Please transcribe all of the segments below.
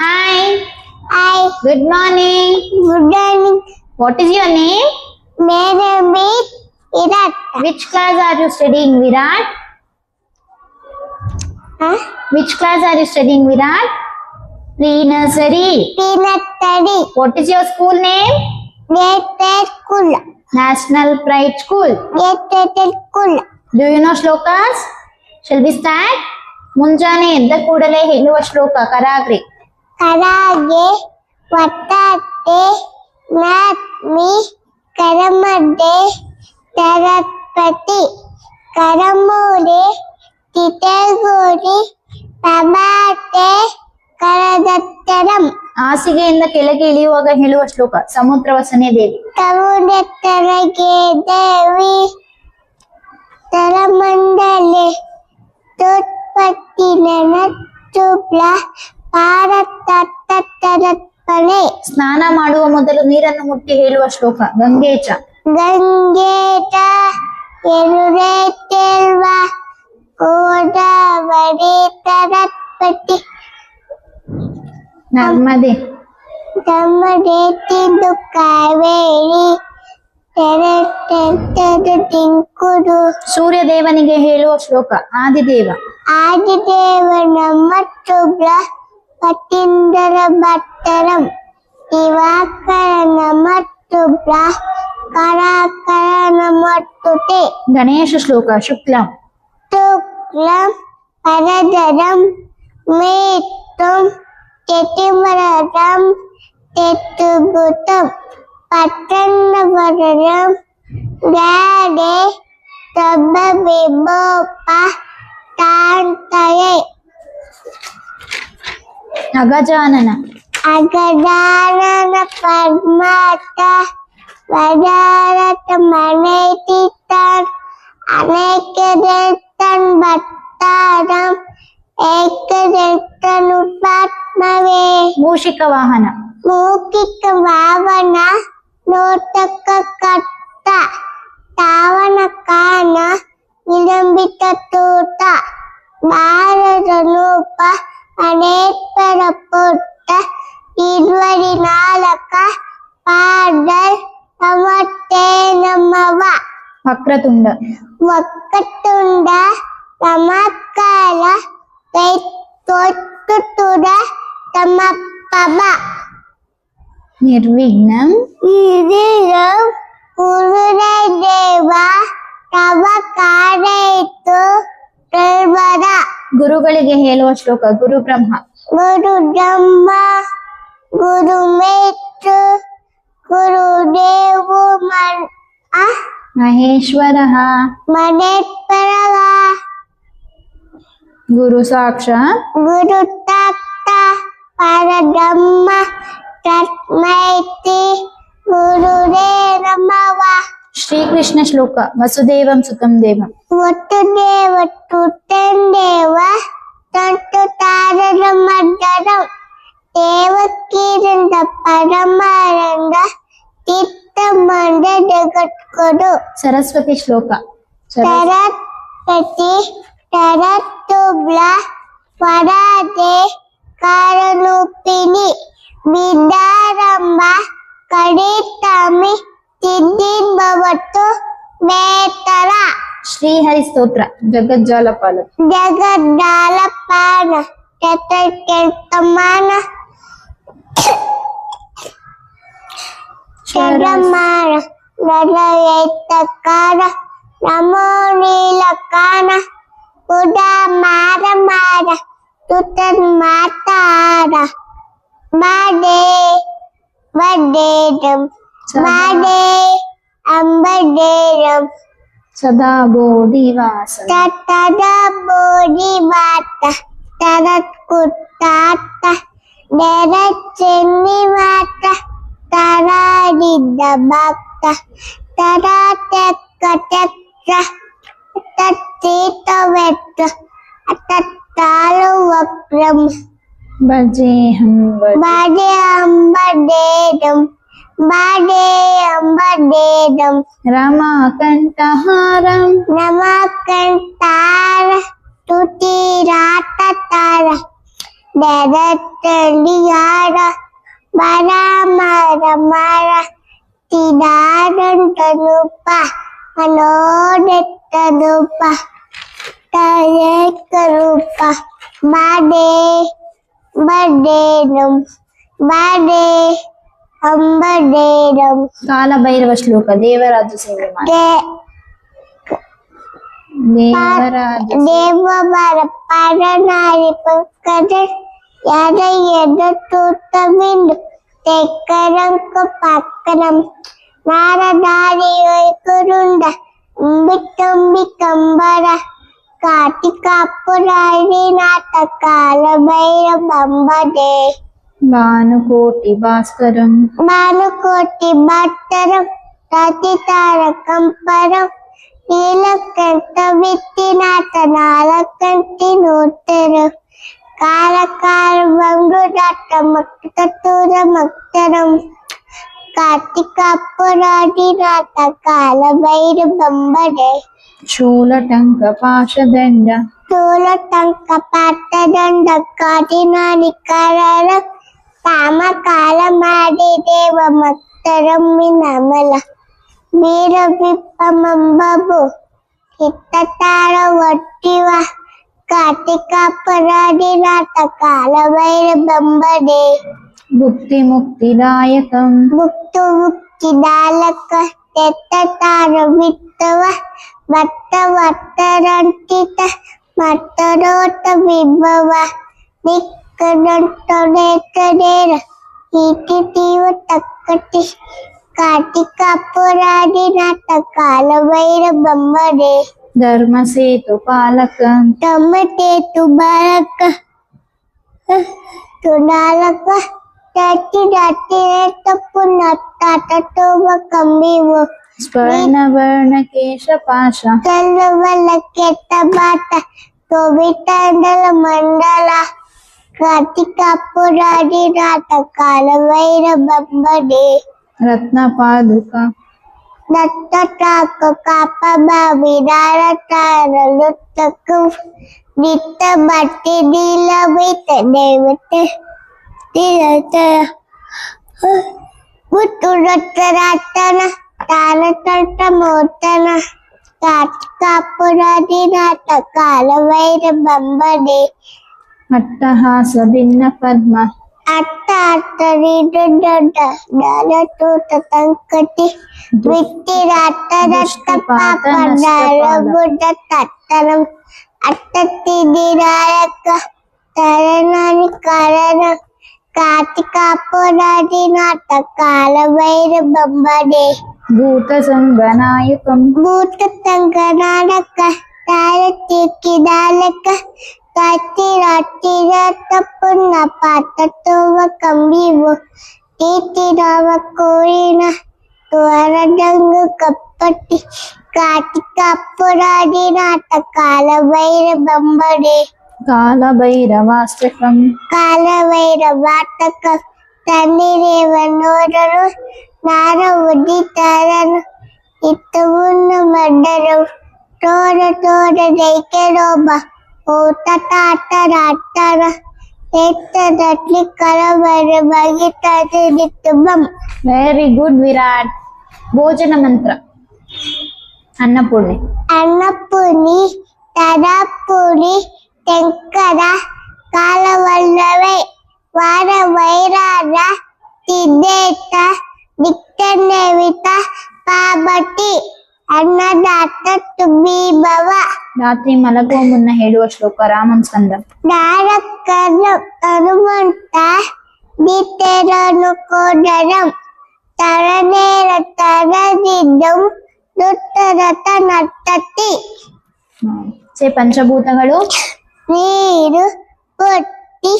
Hi. Hi. Good morning. Good morning. What is your name? My name is Virat. Which class are you studying, Virat? Huh? Which class are you studying, Virat? Pre-nursery. Peanut study. What is your school name? Get school. National Pride School. Get school. Do you know shlokas? Shall we start? ಮುಂಜಾನೆ ಎದ್ದ ಕೂಡಲೇ ಹೇಳುವ ಶ್ಲೋಕ ಕರಾಗ್ರಿ. ಕರಾಗೆ ವಟ್ಟತೆ ನಾತ್ಮಿ ಕರಮದೆ ತರಪತಿ ಕರಮೂಲೆ ತಿತಗೋರಿ ಪ್ರಭಾತೆ ಕರದತ್ತರಂ. ಹಾಸಿಗೆಯಿಂದ ಕೆಳಗೆ ಇಳಿಯುವಾಗ ಹೇಳುವ ಶ್ಲೋಕ ಸಮುದ್ರ ವಸನೆ ದೇವಿ. ತರುಣೆತ್ತರಗೆ ದೇವಿ ತರಮಂಡಲೆ ತುತ್ಪತ್ತಿನ ಚುಪ್ಲ ಪಾರತತ್ತರತ್ಪನೆ. ಸ್ನಾನ ಮಾಡುವ ಮೊದಲು ನೀರನ್ನು ಮುಟ್ಟಿ ಹೇಳುವ ಶ್ಲೋಕ ಗಂಗೇಚ. ಗಂಗೇಟ ಎರುರೆತೆಲ್ವ ಗೋದಾವರಿ ತರತ್ಪತಿ ನರ್ಮದೆ. ನರ್ಮದೆ ತಿಂದು ಕಾವೇರಿ ತಿಂಕುಡು. ಸೂರ್ಯ ದೇವನಿಗೆ ಹೇಳುವ ಶ್ಲೋಕ ಆದಿದೇವ. ಆದಿದೇವ ನಮ್ಮ ಶುಭ್ರ ಪತೀಂದ್ರ ಭಟ್ಟರಂ ದಿವಾಕರ ನಮ್ಮ ಶುಭ್ರ ಕರಾಕರ ನಮ್ಮ ತುತೆ. ಗಣೇಶ ಶ್ಲೋಕ ಶುಕ್ಲಂ. ಶುಕ್ಲಂ ಪರದರಂ ಮೇತ್ತಂ ಚತಿಮರಂ ಚತುರ್ಭುಜಂ ಪಟ್ಟನ್ನವರಂ ಗಾಡೆ ತಬ್ಬ ವಿಭೋಪ ತಾಂತಯೇ. ಅಗಜಾನನ. ಅಗಜಾನನ ಪದ್ಮಾತ ವಜಾರತ ಮನೆತಿತಾನ್ ಅನೇಕದೆತ್ತನ್ ಭಟ್ಟಾರಂ ಏಕದೆತ್ತನ್ ಉಪಾತ್ಮವೇ. ಮೂಷಿಕ ವಾಹನ. ಮೂಕಿಕ ವಾವನ ನೋಟಕ ಕಟ್ಟ ತಾವನ ಕಾನ ವಿಳಂಬಿತ ತೋಟ ಭಾರತ ರೂಪ ಅನೇತ್ಪರ ಪುಟ್ಟ ಇರುವರಿ ನಾಲ್ಕ ಪಾದಲ್ ನಮತ್ತೆ ನಮ್ಮವ. ವಕ್ರತುಂಡ. ಒಕ್ಕತುಂಡ ನಮಕಾಲ ತೊಟ್ಟುತುಡ ತಮಪ್ಪವ. ನಿರ್ವಿಘ್ನಂ. ಹಿರಿಯಂ ಗುರುದೇವ ತವ ಕಾರ್ಯಿತು ನಿರ್ವರ. ಗುರುಗಳಿಗೆ ಹೇಳುವ ಶ್ಲೋಕ ಗುರು ಬ್ರಹ್ಮ. ಗುರು ಬ್ರಹ್ಮ ಗುರು ಮೇತು ಗುರುದೇವ ಮಹೇಶ್ವರ. ಮನೇಶ್ವರ. ಗುರು ಸಾಕ್ಷಾತ್. ಗುರು ತತ್ತ ಪರಬ್ರಹ್ಮ ತಸ್ಮೈತಿ ಗುರುರೇ ನಮಃ. ಶ್ರೀಕೃಷ್ಣ ಶ್ಲೋಕ ವಸುದೇವಂ ಸುತಂ ದೇವಂ. ವಸುದೇವ ಸುತಂ ದೇವ ತಂತು ತಾರದ ಮದ್ದರಂ ದೇವಕೀರಂದ ಪರಮಾನಂದ ಚಿತ್ತ ಮಂದ ಜಗತ್ಕೊಡು. ಸರಸ್ವತಿ ಶ್ಲೋಕ. ಸರಸ್ವತಿ ಸರಸ್ತುಬ್ಲ ವರಾದೆ ಕಾರಣೂಪಿಣಿ ವಿದ್ಯಾರಂಭ ಕಡಿತಾಮಿ ಸಿದ್ಧಿರ್ಭವತು ಮೇತರ. ಶ್ರೀಹರಿ ಸ್ತೋತ್ರ ಜಗಜ್ಜಾಲಪಾಲ. ಜಗದ್ದಾಲಪಾನ ಚತುರ್ಕಮಾನ ಶರಮಾನ ನರಯೈತಕಾರ ನಮೋ ನೀಲಕಾನ ಉದಾ ಮಾರ ಮಾರ ತುತನ್ ಮಾತಾರ ಬಾಡೆ ವಡೇದಂ ಬಾಡೆ ಅಂಬಡೇರಂ ಸದಾ ಬೋಧಿವಾಸ. ತದ ಬೋಧಿವಾತ ತರತ್ ಕುತ್ತಾತ ನೆರತ್ ಚೆನ್ನಿವಾತ ತರಾರಿದ್ದ ಭಕ್ತ ತರಾ ತೆಕ್ಕ ತೆಕ್ಕ ತತ್ತೀತವೆತ್ತ ತತ್ತಾಲು ವಕ್ರಂ ಭಜೇಹಂ ಬಾಡೆ ಅಂಬಡೇದಂ ಬಾಡೆ ಅಂಬಡೇದಂ ರಮಾಕಂಠಹಾರಂ ನಮಕಂತಾರ ತುತಿರಾತ ತಾರ Dedateliara Baramara Mara Tidaran Tanupa Manodetanupa Tayekarupa Bade Badedum Bade Ambadedum Kalabhairava ಶ್ಲೋಕ. ದೇವರಾಜ ಸೇವೆ ಮಾಡಿ. ದೇವರಾಜ ದೇವರ ಪರನಾರಿ ಪಕ್ಕದ ಯಾರ ಎದ ತೂತ ಬಿಂದು ತೆಕ್ಕರಂಕ ಪಕ್ಕನಂ ನಾರದಾರಿ ಕುರುಂಡ ಬಿಟ್ಟಂಬಿ ಕಂಬರ ಕಾರ್ತಿಕಾಪುರಾರಿ ನಾಥ ಕಾಲ ಭೈರ ಬಂಬದೆ ಭಾನುಕೋಟಿ ಭಾಸ್ಕರಂ ಭಾನುಕೋಟಿ ಭಟ್ಟರಂ ರತಿತಾರ ಕಂಪರಂ ನೀಲಕಂಠ ವಿತ್ತಿನಾಥ ನಾಲಕಂಠಿ ನೋಡ್ತರು ಕಾಲ ಕಾಲ ಬಂಗುಡಾಟ ಮಕ್ತೂರ ಮಕ್ತರಂ ಕಾರ್ತಿಕಾಪುರಾದಿನಾಥ ಕಾಲ ಭೈರ ಬಂಬಡೆ ಶೂಲಟಂಕ ಪಾಶದಂಡ ತೋಲ ಟಂಕ ಪಾಠದಂಡ ಕಾಟಿನಾನಿ ಕರರ ಕಾಮ ಕಾಲ ಮಾಡಿ ದೇವ ಮಕ್ತರಂ ನಮಲ ವೀರ ವಿಪ್ಪಮಂಬಬು ಕಿತ್ತತಾರ ಒಟ್ಟಿವ ಕಾರ್ತಿಕಾಪರಾದಿನಾಥ ಕಾಲ ಭೈರ ಬಂಬಡೆ ಭುಕ್ತಿ ಮುಕ್ತಿದಾಯಕಂ ಮುಕ್ತು ಮುಕ್ತಿದಾಲಕ ತೆತ್ತತಾರ ವಿತ್ತವ ಭತ್ತ ವತ್ತರಂಟಿತ ಮತ್ತರೋಟ ವಿಭವ ನಿಕ್ಕಡಂಟೊಡೆಕಡೇರ ಈಟಿತೀವ ತಕ್ಕಟಿ ಕಾರ್ತಿಕಾಪುರಾದಿನಾಥ ಕಾಲ ಭೈರ ಬಂಬಡೆ ಧರ್ಮ ಸೇತು ಪಾಲಕಂ ಟಮಟೇತು ಬಾಲಕ ತುಡಾಲಕ ಟಟ್ಟಿ ತಪ್ಪು ನತ್ತಾಟೋಬ ಕಂಬಿವು ಸ್ವರ್ಣ ವರ್ಣ ಕೇಶ ಪಾಶ ಚಲ್ಲವಲ್ಲ ಕೆಟ್ಟ ಬಾಟ ತೋಬಿಟಂಡಲ ಮಂಡಲ ಕಾರ್ತಿಕಾಪುರಾದಿನಾಥ ಕಾಲ ಭೈರ ಬಂಬಡೆ ರತ್ನ ಪಾದುಕ ದತ್ತ ಟಾಕ ಕಾಪ ಬಾವಿ ದಾರತಾರ ಲುತ್ತಕು ನಿತ್ತ ಬಟ್ಟಿ ದಿಲವಿತ ದೇವತೆ ದಿಲತ ಮುತ್ತು ರತ್ತರಾತನ ತಾನ ತಂಟ ಮೋತನ ಕಾರ್ತಿಕಾಪುರಾದಿನಾಥ ಕಾಲ ಭೈರ ಬಂಬಡೆ ಅಟ್ಟಹಾಸ ಭಿನ್ನ ಪದ್ಮ ಅಟ್ಟ ಅಟ್ಟರಿದು ದೊಡ್ಡ ದಾರತೂತ ತಂಕಟಿ ವಿತ್ತಿ ರಟ್ಟ ರಟ್ಟ ಪಾಪ ದಾರಗುಡ್ಡ ತಟ್ಟರಂ ಅಟ್ಟತ್ತಿ ದಿರಾಯಕ ತರನಾನಿ ಕರನ ಕಾರ್ತಿಕಾಪುರಾದಿನಾಥ ಕಾಲ ಭೈರ ಬಂಬಡೆ ಭೂತ ಸಂಗನಾಯಕಂ ಭೂತ ತಂಗನಾಡಕ ತಾರತಿಕ್ಕಿದಾಲಕ ಕತ್ತಿ ರಟ್ಟಿರ ತಪ್ಪುನ್ನ ಪಾತೋವ ಕಂಬಿವು ತೀತಿರವ ಕೋರಿನ ತ್ವರದಂಗ ಕಪ್ಪಟ್ಟಿ ಕಾರ್ತಿಕಾಪುರಾದಿನಾಥ ಕಾಲ ಭೈರ ಬಂಬಡೆ ಕಾಲ ಭೈರವಾಷ್ಟಕಂ ಕಾಲ ಭೈರವಾಟಕ ತನ್ನಿರೇವ ನೋಡರು ನಾರ ಉದಿತಾರನು ಇತ್ತವನ್ನು ಮಡ್ಡರು ತೋರ ತೋರ ದೈಕೆರೋಬ ಓಟ ತಾಟ ರಾಟರ ಎತ್ತದಟ್ಲಿ ಕಲವರ ಬಗಿತಾದಿತ್ತು ಬಂ ವೆರಿ ಗುಡ್ ವಿರಾಟ್. ಭೋಜನ ಮಂತ್ರ. ಅನ್ನಪೂರ್ಣೆ ಅನ್ನಪುನಿ ತರಪುರಿ ತೆಂಕರ ಕಾಲವಲ್ಲವೇ ವಾರ ವೈರಾರ ತಿದ್ದೇತ ದಿಕ್ಕನ್ನೇವಿತ ಪಾಬಟಿ ಅನ್ನದಾತ ತುಬೀಭವ. ರಾತ್ರಿ ಮಲಗುವ ಮುನ್ನ ಹೇಳುವ ಶ್ಲೋಕ ರಾಮಂ ಸ್ಕಂದ. ದಾರಕರು ಹನುಮಂತ ದಿತೆರನು ಕೋಡರಂ ತರನೇರ ತರದಿದ್ದಂ ದುತ್ತರತ ನರ್ತತಿ. ಸೇ ಪಂಚಭೂತಗಳು ನೀರು ಪೊಟ್ಟಿ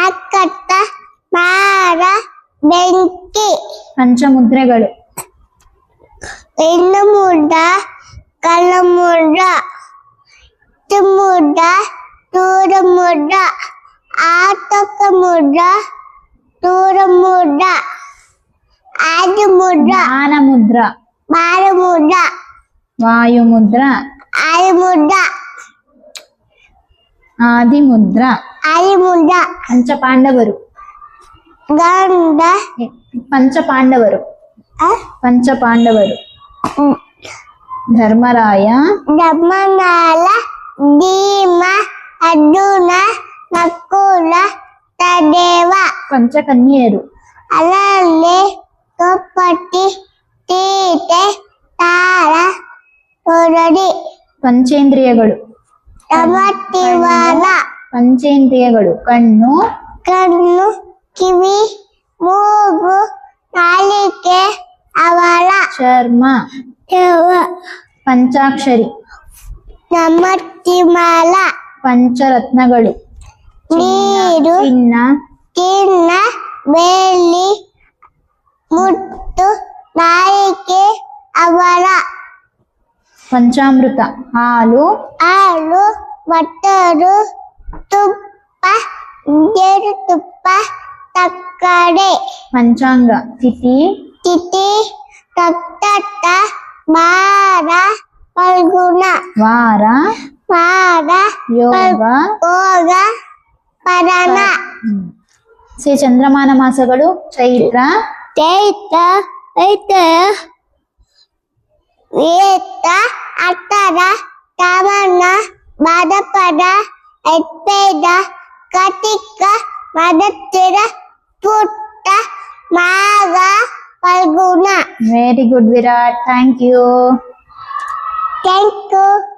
ಅಕ್ಕಟ್ಟ ಮಾರ ಬೆಂಕಿ. ಪಂಚಮುದ್ರೆಗಳು ಹೆಣ್ಣು ಮುಡ್ಡ ಕಲ್ಲ ಮುಡ್ಡ ಮುಡ್ಡ ತೂರ ಮುಡ್ಡ ಆತಕ ಮುಡ್ಡ ತೂರ ಮುಡ್ಡ ಆದು ಮುಡ್ಡ ಜ್ಞಾನ ಮುದ್ರ ಬಾರ ಮುಡ್ಡ ವಾಯು ಮುದ್ರ ಆದು ಮುಡ್ಡ ಆದಿಮುದ್ರ. ಆದಿಮುದ್ರ ಪಂಚಪಾಂಡವರು. ಗಂಡ ಪಂಚಪಾಂಡವರು. ಪಂಚಪಾಂಡವರು. ಧರ್ಮರಾಯ. ಧರ್ಮನಾಳ ಭೀಮ ಅರ್ಜುನ ನಕುಲ ಸಹದೇವ. ಪಂಚಕನ್ಯೆಯರು. ಅಲಲ್ಲಿ ದ್ರೌಪದಿ ಸೀತೆ ತಾರ ಹೊರಡಿ. ಪಂಚೇಂದ್ರಿಯಗಳು. ಸಮತಿವಾಲ ಪಂಚೇಂದ್ರಿಯಗಳು ಕಣ್ಣು, ಕಣ್ಣು, ಕಿವಿ, ಮೂಗು, ನಾಲಿಗೆ, ಅವಳ, ಚರ್ಮ. ಪಂಚಾಕ್ಷರಿ. ಸಮತಿಮಾಲ ಪಂಚರತ್ನಗಳು. ನೀರು, ಚಿನ್ನ, ಚಿನ್ನ, ಬೆಳ್ಳಿ, ಮುತ್ತು, ನಾಲಿಗೆ, ಅವಳ. ಪಂಚಾಮೃತ. ಹಾಲು, ಹಾಲು, ಮೊಸರು, ತುಪ್ಪ, ಜೇನುತುಪ್ಪ, ಸಕ್ಕರೆ. ಪಂಚಾಂಗ. ತಿಥಿ, ತಿಥಿ, ನಕ್ಷತ್ರ, ವಾರ, ಫಲ್ಗುಣ. ವಾರ, ವಾರ, ಯೋಗ, ಯೋಗ, ಪರಣ. ಚಂದ್ರಮಾನ ಮಾಸಗಳು ಚೈತ್ರ, ಚೈತ್ರ, ಚೈತ್ರ, ವೇತ, ಅಟ್ಟರ, ಶ್ರಾವಣ, ಭಾದ್ರಪದ, ಐತ್ರೇಯ, ಕಾರ್ತಿಕ, ಮಾರ್ಗಶಿರ, ಪುಟ್ಟ, Magha, Phalguna. Very good Virat, thank you. Thank you.